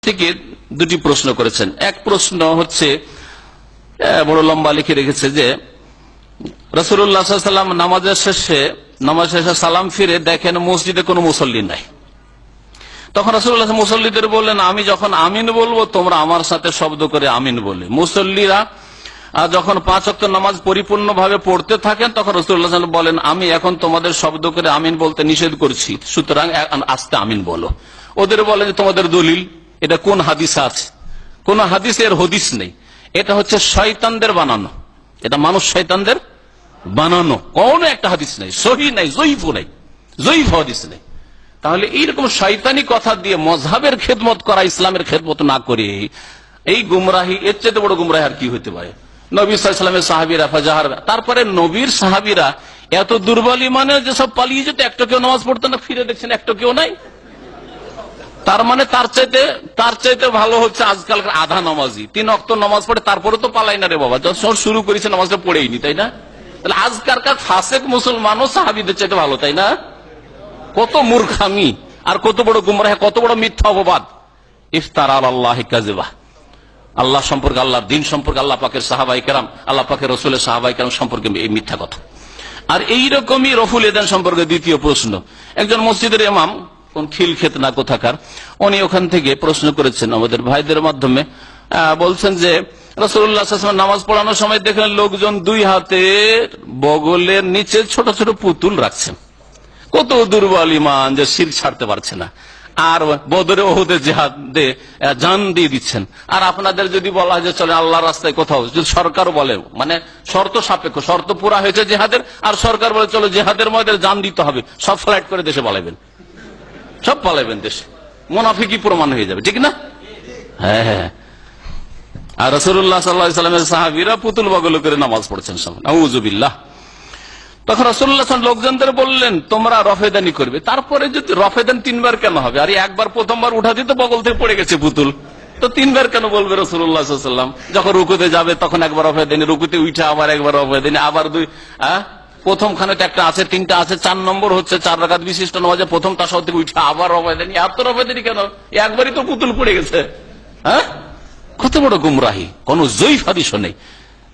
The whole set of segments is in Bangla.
থেকে দুটি প্রশ্ন করেছেন। এক প্রশ্ন হচ্ছে বড় লম্বা লিখে রেখেছে যে রাসূলুল্লাহ সাল্লাল্লাহু আলাইহি ওয়াসাল্লাম নামাজ শেষে সালাম ফিরে দেখেন মসজিদে কোনো মুসল্লি নাই। তখন রাসূলুল্লাহ মুসল্লিদের বললেন, আমি যখন আমিন বলবো তোমরা আমার সাথে শব্দ করে আমিন বলে। মুসল্লিরা যখন 5 ওয়াক্ত নামাজ পরিপূর্ণভাবে পড়তে থাকেন তখন রাসূলুল্লাহ সাল্লাল্লাহু আলাইহি ওয়াসাল্লাম বলেন, আমি এখন তোমাদের শব্দ করে আমিন বলতে নিষেধ করছি, সুতরাং আস্তে আমিন বলো। ওদের বলেন যে তোমাদের দলিল এটা কোন হাদিস আছে? কোন হাদিসের হদিস নেই, এটা হচ্ছে শয়তানদের বানানো, এটা মানুষ শয়তানদের বানানো, কোন একটা হাদিস নেই, সহিহ নাই, জয়ীফ হাদিস নেই। তাহলে এইরকম শয়তানি কথা দিয়ে মযহাবের খেদমত করা, ইসলামের খেদমত না করে এই গুমরাহি, এর চেয়ে বড় গুমরাহি আর কি হতে পারে? নবী সাল্লাল্লাহু আলাইহি ওয়াসাল্লামের সাহাবীরা ফাজাহার, তারপরে নবীর সাহাবীরা এত দুর্বল ইমানের যে সব পালিয়ে যেত, একটা কেউ নামাজ পড়তো না, ফিরে দেখছেন একটা কেউ নাই। তার মানে তার চাইতে ভালো হচ্ছে আজকালকার আধা নামাজি, 3 ওয়াক্ত নামাজ পড়ে তারপরে তো পালাই না রে বাবা, যখন শুরু করেছে নামাজটা পড়েইনি, তাই না? তাহলে আজকালকার ফাসেক মুসলমানও সাহাবীদের চাইতে ভালো, তাই না? কত মূর্খামি আর কত বড় গুমরাহ, কত বড় মিথ্যা অপবাদ! ইফতারা আলাল্লাহি কাযিবা, আল্লাহ সম্পর্কে, আল্লাহর দ্বীন সম্পর্কে, আল্লাহ পাকের সাহাবায়ে কেরাম, আল্লাহ পাকের রাসূলের সাহাবায়ে কেরাম সম্পর্কে এই মিথ্যা কথা। আর এইরকমই রফুল এদান সম্পর্কে দ্বিতীয় প্রশ্ন, একজন মসজিদের ইমাম, কোন খিলক্ষেত না কোথাকার, উনি ওখান থেকে প্রশ্ন করেছেন আমাদের ভাইদের মাধ্যমে, বলছেন যে রাসূলুল্লাহ সাল্লাল্লাহু আলাইহি ওয়াসাল্লাম নামাজ পড়ানোর সময় দেখলেন লোকজন 2 হাতের বগলের নিচে ছোট ছোট পুতুল রাখছেন। কত দুর্বল ঈমান যে শিরক ছাড়তে পারছে না, আর বদরে ওহুদে জিহাদে জান দিয়ে দিচ্ছেন। আর আপনাদের যদি বলা হয় যে চলে আল্লাহর রাস্তায় কোথাও, যদি সরকার বলে, মানে শর্ত সাপেক্ষ, শর্ত পুরা হয়েছে জিহাদের, আর সরকার বলে চলো জিহাদের ময়দানে জান দিতে হবে, সব ফ্লাইট করে দেশে পালাবেন, সব পালাবেন দেশে, মুনাফিকি প্রমাণ হয়ে যাবে, ঠিক না? হ্যাঁ। আর রাসূলুল্লাহ সাল্লাল্লাহু আলাইহি ওয়াসাল্লামের সাহাবীরা পুতুল বগল করে নামাজ পড়ছেন, নাউযুবিল্লাহ। তখন রাসূলুল্লাহ লোকজনদের বললেন তোমরা রফেদানি করবে। তারপরে যদি রফেদান 3 বার কেন হবে? আর একবার প্রথমবার উঠা দিতে বগল থেকে পড়ে গেছে পুতুল, তো 3 বার কেন বলবে রাসূলুল্লাহ সাল্লাল্লাহু আলাইহি ওয়াসাল্লাম? যখন রুকুতে যাবে তখন একবার রফেদানি, রুকুতে উঠে আবার একবার রফেদানি, আবার 2, প্রথম খানেতে একটা আছে, 3টা আছে, 4 নম্বর হচ্ছে 4 রাকাত বিশিষ্ট নামাজে প্রথম তাশাহুদ থেকে উঠে আবার রফেদানি। এত রফেদানি কেন? একবারই তো পুতুল পড়ে গেছে। কত বড় গুমরাহি, কোন জয়ীফ হাদিসও নেই।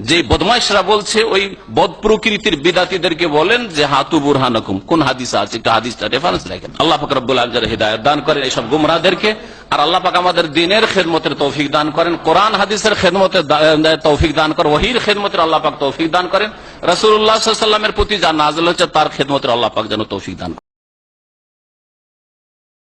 যে বদমাইশরা বলছে ওই বদ প্রকৃতির বিদাতীদেরকে বলেন যে হাতু বুরহানাকুম, কোন হাদিস আছে একটা হাদিসটা রেফারেন্স রাখেন। আল্লাহ পাক রব্বুল আলামিন হিদায়াত দান করেন এইসব গুমরাহদেরকে, আর আল্লাহ পাক আমাদের দ্বীনের খেদমতের তৌফিক দান করেন, কোরআন হাদিসের খেদমতের তৌফিক দান করেন, ওহীর খেদমতের আল্লাহ পাক তৌফিক দান করেন, রাসূলুল্লাহ সাল্লাল্লাহু আলাইহি ওয়াসাল্লামের প্রতি যা নাযিল হচ্ছে তার খেদমতের আল্লাহ পাক যেন তৌফিক দান করেন।